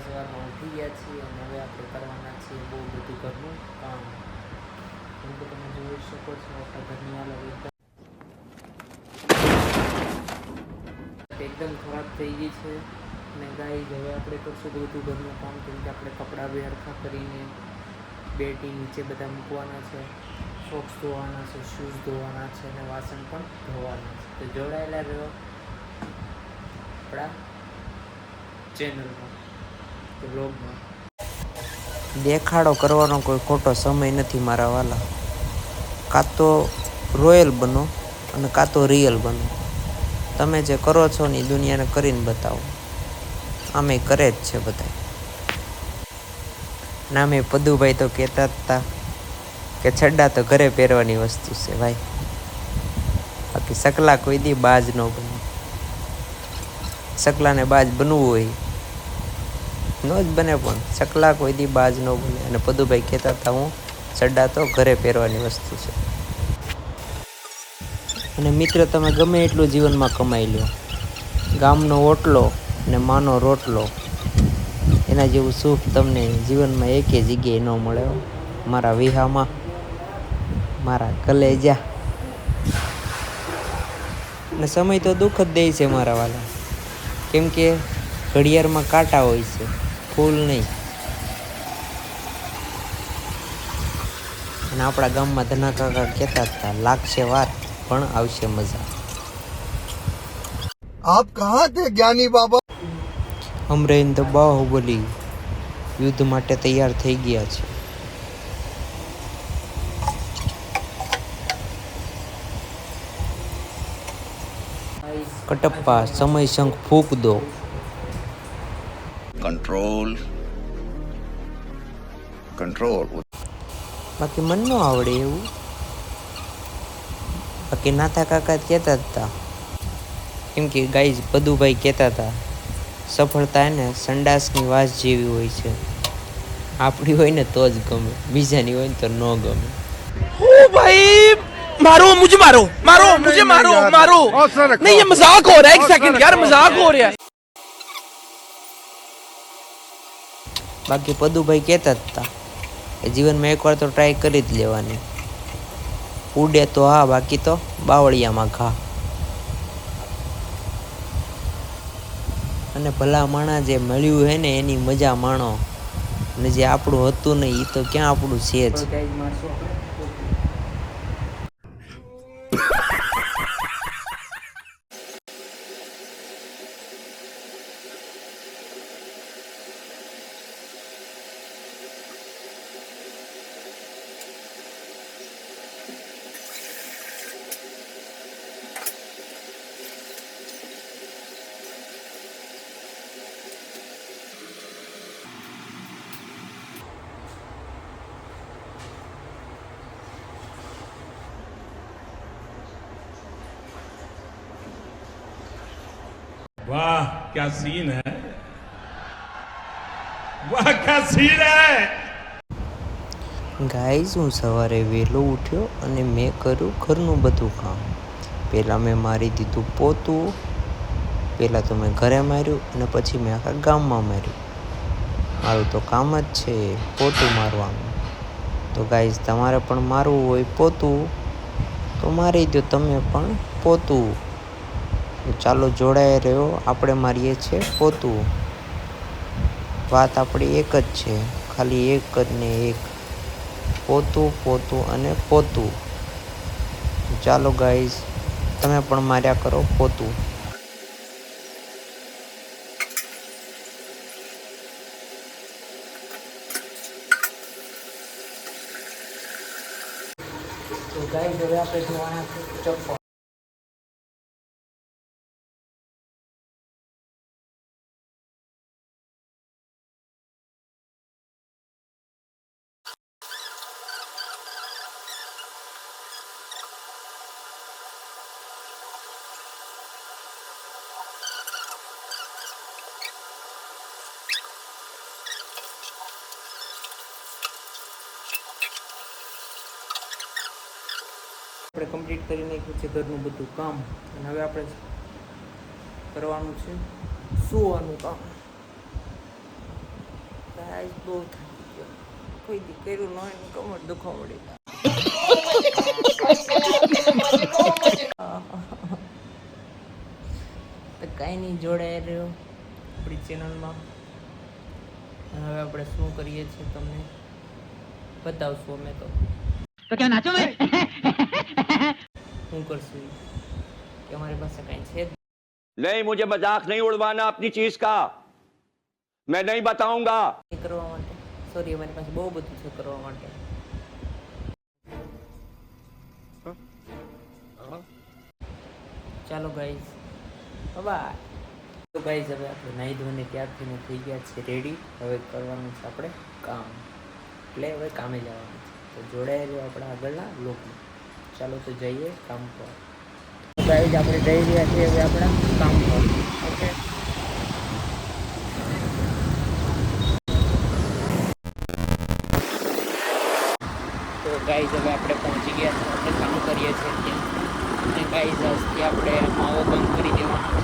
સવારમાં ઉઠી ગયા છીએ અને હવે આપણે કરવાના છીએ બહુ બધું ઘરનું કામ. કેમ કે તમે જોઈ શકો છો આપણા ઘરની હાલત એકદમ ખરાબ થઈ ગઈ છે. અને ગાઈસ હવે આપણે કરશું બધું ઘરનું કામ, કેમ કે આપણે કપડાં બી હરખા કરીને બેડની નીચે બધા મૂકવાના છે, સોક્સ ધોવાના છે, શૂઝ ધોવાના છે અને વાસણ પણ ધોવાના છે. તો જોડાયેલા રહ્યો આપણા ચેનલમાં કે બ્લોગમાં. દેખાડો કરવાનો કોઈ ખોટો સમય નથી મારા વાલા. કાં તો રોયલ બનો અને કાં તો રિયલ બનો. તમે જે કરો છો ને એ દુનિયાને કરીને બતાવો. આમે કરે જ છે બધા. નામે પદુભાઈ તો કહેતા જ હતા કે છડ્ડા તો ઘરે પહેરવાની વસ્તુ છે ભાઈ, બાકી સકલા કોઈ દી બાજ ન બને. સકલાને બાજ બનવું હોય ન જ બને, પણ સકલા કોઈ દી બાજ ન બને. અને પદુભાઈ કહેતા હતા હું છડ્ડા તો ઘરે પહેરવાની વસ્તુ છે. અને મિત્ર તમે ગમે એટલું જીવનમાં કમાઈ લો, ગામનો ઓટલો અને માનો રોટલો એના જેવું સુખ તમને જીવનમાં એકે જગ્યાએ ન મળે. મારા વિહામાં મારા કલેજા. અને સમય તો દુઃખ જ દે છે મારા વાલા, કેમ કે ઘડિયાળમાં કાંટા હોય છે, ફૂલ નહીં. અને આપણા ગામમાં ધના કાકા કહેતા હતા લાગશે વાર પણ આવશે મજા. આપ કહા થે જ્ઞાની બાબા? અમરેન્દ્ર બાહુબલી યુદ્ધ માટે તૈયાર થઈ ગયા છે. કટપ્પા સમય શંખ ફૂંક દો. Control control. બાકી મન ન આવડે એવું. બાકી નાથા કાકા કહેતા હતા, કેમ કે ગાઈઝ પદુભાઈ કહેતા હતા સફળતા એને સંડાસની વાસ જેવી હોય છે. આપણી હોય ને તો જ ગમે, બીજાની હોય ને તો ન ગમે. ओ भाई मारो मुझे, मारो मारो मुझे, मारो मारो नहीं, ये मजाक हो रहा है. एक सेकंड यार, मजाक हो रहा है. બાકી પદુભાઈ કહેતા હતા કે જીવનમાં એકવાર તો ટ્રાય કરી જ લેવાની. ઉડે તો હા, બાકી તો બાવળિયામાં ઘા. અને ભલા માણા જે મળ્યું હે ને એની મજા માણો, અને જે આપણું હતું નહીં એ તો ક્યાં આપણું છે જ. वाह क्या सीन है, वाह क्या सीन है. ગાઈઝ હું સવારે વહેલો ઉઠ્યો અને મેં કર્યું ઘરનું બધું કામ. પહેલાં મેં મારી દીધું પોતું. પહેલાં તો મેં ઘરે માર્યું અને પછી મેં આખા ગામમાં માર્યું. મારું તો કામ જ છે પોતું મારવાનું. તો ગાઈઝ તમારે પણ મારવું હોય પોતું તો મારી દો તમે પણ પોતું. ચાલો જોડાઈ રહ્યો, આપણે મારીએ છીએ પોતું. વાત આપણી એક જ છે, ખાલી એક જ ને એક, પોતું પોતું અને પોતું. ચાલો ગાઈઝ તમે પણ માર્યા કરો પોતું. તો ગાઈઝ હવે આપણે જોવાના છે ચપ્પલ. આપણે કમ્પ્લીટ કરી નાખ્યું છે ઘરનું બધું કામ, અને હવે આપણે કરવાનું છે સૂવાનું કામ. ગાઈસ બહુ થાકી ગયો, કોઈ દી કર્યું ન હોય ને કમર દુખવા મળી. તો કાંઈ નહીં, જોડાઈ રહ્યો આપણી ચેનલમાં. હવે આપણે શું કરીએ છીએ તમને બતાવશું અમે. તો ક્યાં નાચો શું કરશું કે અમારી પાસે કાંઈ છે જ नहीं, मुझे मजाक नहीं उड़वाना अपनी चीज का, मैं नहीं बताऊंगा કરવા માટે. સોરી, અમારી પાસે બહુ બધું છે કરવા માટે. ચાલો ગાઈઝ, બાય. તો ગાઈઝ હવે આપણે નાહી ધોઈને ત્યારથી થઈ ગયા છે રેડી. હવે કરવાનું છે આપણે કામ, એટલે હવે કામે જવાનું છે. તો જોડાઈ રહ્યો આપણા આગળના લોકમાં. ચાલો તો જઈએ કામ પર. ગાઈઝ આપણે જઈ રહ્યા છીએ હવે આપણા કામ પર. ઓકે, તો ગાઈઝ હવે આપણે પહોંચી ગયા છીએ, આપણે કામ કરીએ છીએ ત્યાં. અને ગાઈઝ આજથી આપણે માવો બંધ કરી દેવાનો છે,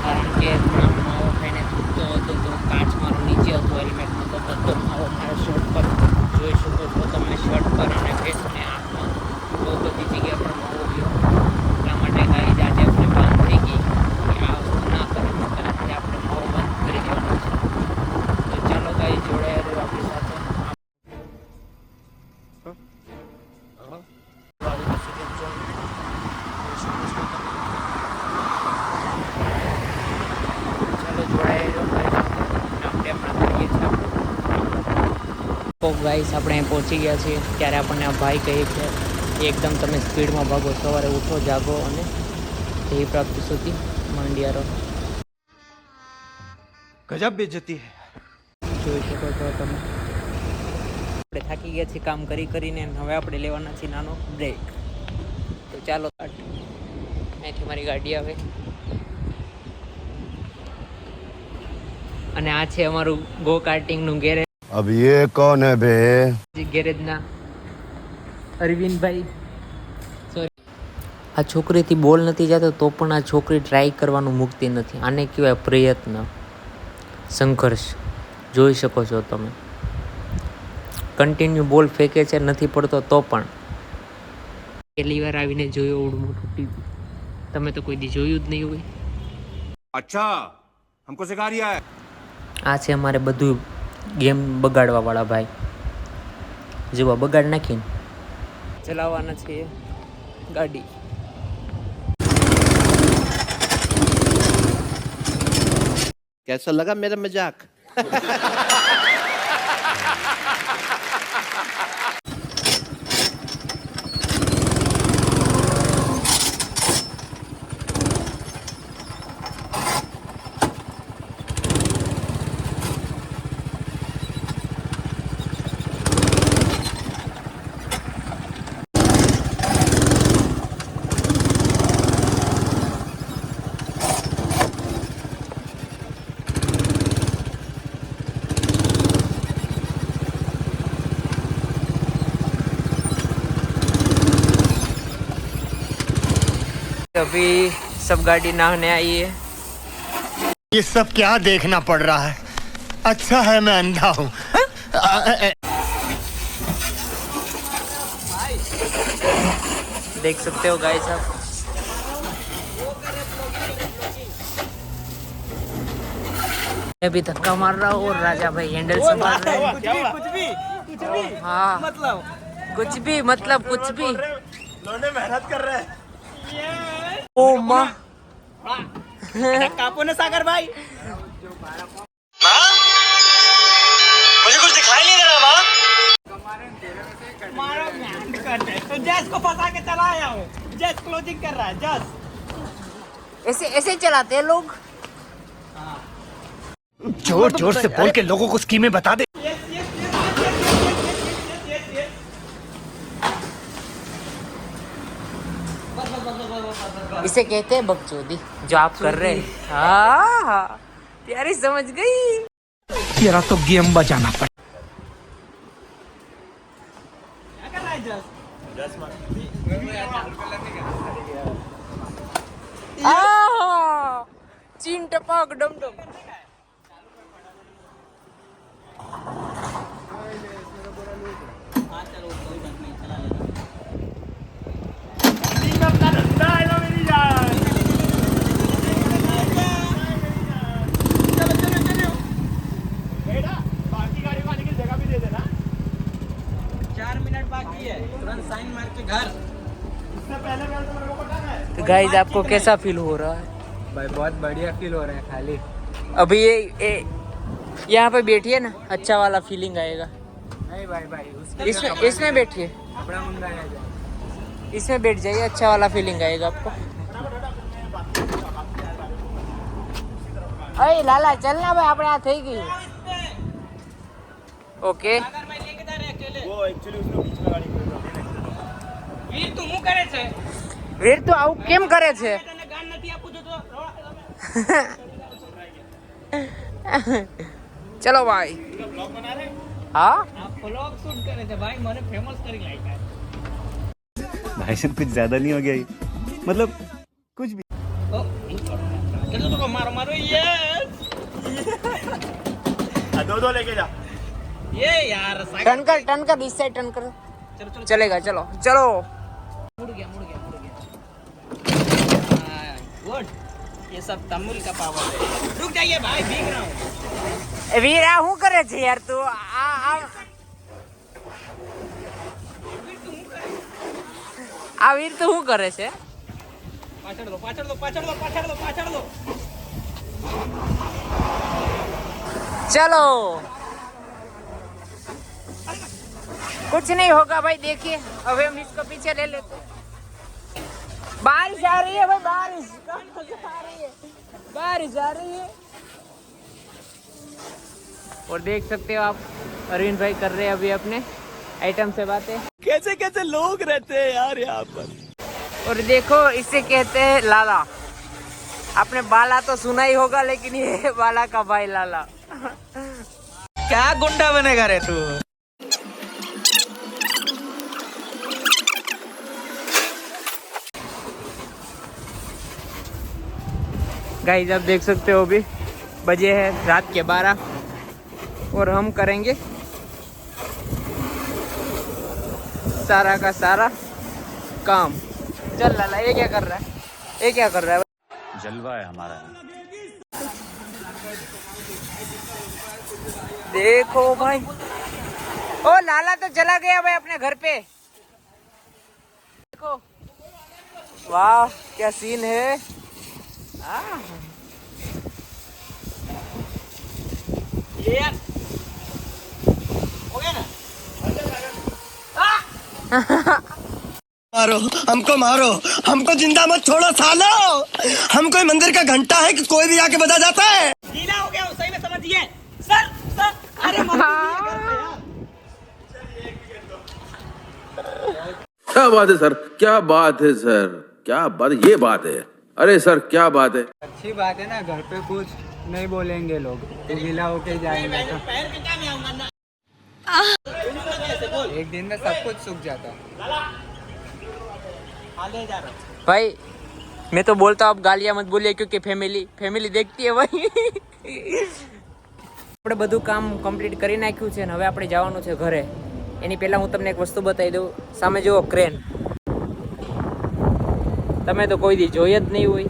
કારણ કે હમણાં માવો ખાઈને થૂકતો હતો તો કાચ મારો નીચે હતો હેલ્મેટમાં, તો બધો માવો મારા શર્ટ પર જોઈ શકો છો તમે. શર્ટ પર અને ફેસ અને આંખમાં બહુ બધી જગ્યા પર માવો ગયો. એટલા માટે ગાઈઝ આજે આપણે બંધ થઈ ગઈ કે આ વસ્તુ ના કરે, તો આજે આપણે માવો બંધ કરી દેવાનો છે. તો ચાલો ગાઈઝ, જોડાયા રહ્યો આપણી સાથે. તો ગાઈસ આપણે અહીં પહોંચી ગયા છીએ. ત્યારે આપણને આ ભાઈ કહે છે એકદમ તમે સ્પીડમાં ભાગો, સવારે ઉઠો, જાગો અને ધ્યેય પ્રાપ્તિ સુધી માંડ્યા રહો. गजब बेइज्जती है. જોઈ શકો છો તમે, આપણે થાકી ગયા છીએ કામ કરી કરીને. હવે આપણે લેવાના છીએ નાનો બ્રેક. તો ચાલો, અહીંથી મારી ગાડી આવે અને આ છે અમારું ગો કાર્ટિંગનું ગેરેજ. अब ये कौन है बे? ગેરેજના અરવિંદભાઈ. સોરી, આ છોકરીથી બોલ નથી જતો તો પણ આ છોકરી ટ્રાય કરવાનું મૂકતી નથી. આને કહેવાય પ્રયત્ન, સંઘર્ષ. જોઈ શકો છો તમે, કન્ટિન્યુ બોલ ફેંકે છે, નથી પડતો તો પણ. પહેલી વાર આવીને જોયો એવડું મોટું ટીવી. તમે તો કોઈ દી જોયું જ નહીં હોય. अच्छा हमको सिखा रिया है. આ છે અમારે બધું ગેમ બગાડવા વાળા ભાઈ. જેવા બગાડ નાખીને ચલાવવાના છે ગાડી. कैसा लगा मेरा मजाक? अभी सब गाड़ी नहाने आई है. ये सब क्या देखना पड़ रहा है? अच्छा है मैं अंधा हूँ. देख सकते हो गाइस आप. मैं भी धक्का मार रहा हूँ और राजा भाई हैंडल संभाल रहे हैं. कुछ भी हाँ, मतलब कुछ भी मेहनत कर रहे हैं. ओ माँ. कापो ने सागर भाई. मुझे कुछ दिखाई नहीं दे रहा माँ. तो जैस को फंसा के चला आया हूँ. जैस क्लोजिंग कर रहा है. जैस ऐसे ऐसे चलाते हैं लोग. जोर जोर से बोल के लोगों को स्कीमें बता दे. इसे कहते हैं बकचोदी, जो आप कर रहे हैं. हाँ, प्यारी समझ गई. तेरा तो गेम बजाना पड़ा. चीन टपाक डम डम. तो गाइस आपको कैसा फील हो रहा है? भाई बहुत बढ़िया फील हो रहा है खाली। अभी ये यहाँ पे बैठिए ना, अच्छा वाला फीलिंग आएगा। नहीं भाई इसमें बैठिए, कपड़ा मंगाया जाए। इसमें बैठ जाइए, अच्छा वाला फीलिंग आएगा आपको। अरे लाला चलना भाई, આપણે આ થઈ ગયું। ઓકે વીર તો આવું કેમ કરે છે? ચલો ભાઈ। हाँ भाई साहब कुछ ज्यादा नहीं हो गया ये? मतलब कुछ भी। दो लेके जा। टर्न कर इस साइड टर्न कर। चलेगा, चलो चलो। मुड़ गया। गुड, ये सब तमिल का पावर है। रुक जाइए भाई, भीग रहा हूँ। વીરા શું કરે છે યાર તું? આ વીર તો શું કરે છે? पाछड़ दो। चलो कुछ नहीं होगा भाई, देखिए अब हम इसको पीछे ले लेते। बारिश आ रही है भाई, बारिश आ रही है। और देख सकते हो आप, अरविंद भाई कर रहे हैं अभी अपने आइटम से बातें। कैसे लोग रहते हैं यार यहाँ पर। और देखो इसे कहते हैं लाला। आपने बाला तो सुना ही होगा, लेकिन ये बाला का भाई लाला। क्या गुंडा बनेगा रे तू। गाइस आप देख सकते हो अभी बजे है रात के 12 और हम करेंगे सारा का सारा काम। चल लाला, ये क्या कर रहा है? जलवा है हमारा। देखो भाई, ओ लाला तो चला गया भाई अपने घर पे। देखो वाह क्या सीन है। मारो हमको जिंदा मत छोड़ो सालो। हम कोई मंदिर का घंटा है कि कोई भी आके बजा जाता है। गीला हो गया, सही में समझिए। सर अरे क्या बात है सर, क्या बात है सर, क्या बात, ये बात है। अरे सर क्या बात है। अच्छी बात है ना, घर पे कुछ नहीं बोलेंगे लोग, तो गीला होके जाएंगे तो एक दिन में सब कुछ सूख जाता है। भाई मैं तो बोलता हूँ आप गालियाँ मत बोलिए, क्योंकि ફેમિલી देखती है भाई। આપણે બધું કામ કમ્પ્લીટ કરી નાખ્યું છે ને હવે આપણે જવાનું છે ઘરે। એની પહેલા હું તમને એક વસ્તુ બતાવી દઉં। સામે જુઓ ક્રેન, તમે તો કોઈ દી જોઈ જ નહીં હોય।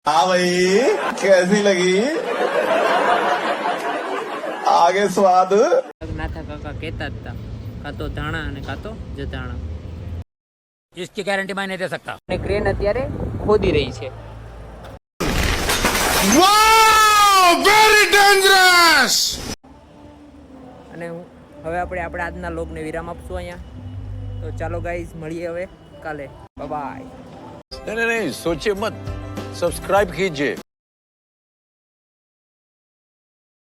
हाँ भाई कैसी लगी? आगे स्वाद। નાથા કાકા કહેતા હતા, કાં તો ધાણા અને કાં તો જતાણા। इसकी गारंटी मैं नहीं दे सकता। અને ક્રેન અત્યારે ખોદી રહી છે। Very dangerous. અને હવે આપણે આપણા આજના લોગને વિરામ આપશું અહીંયા। તો ચાલો ગાઈઝ મળીએ હવે કાલે। બાય। नहीं सोचिए मत, सब्सक्राइब कीजिए।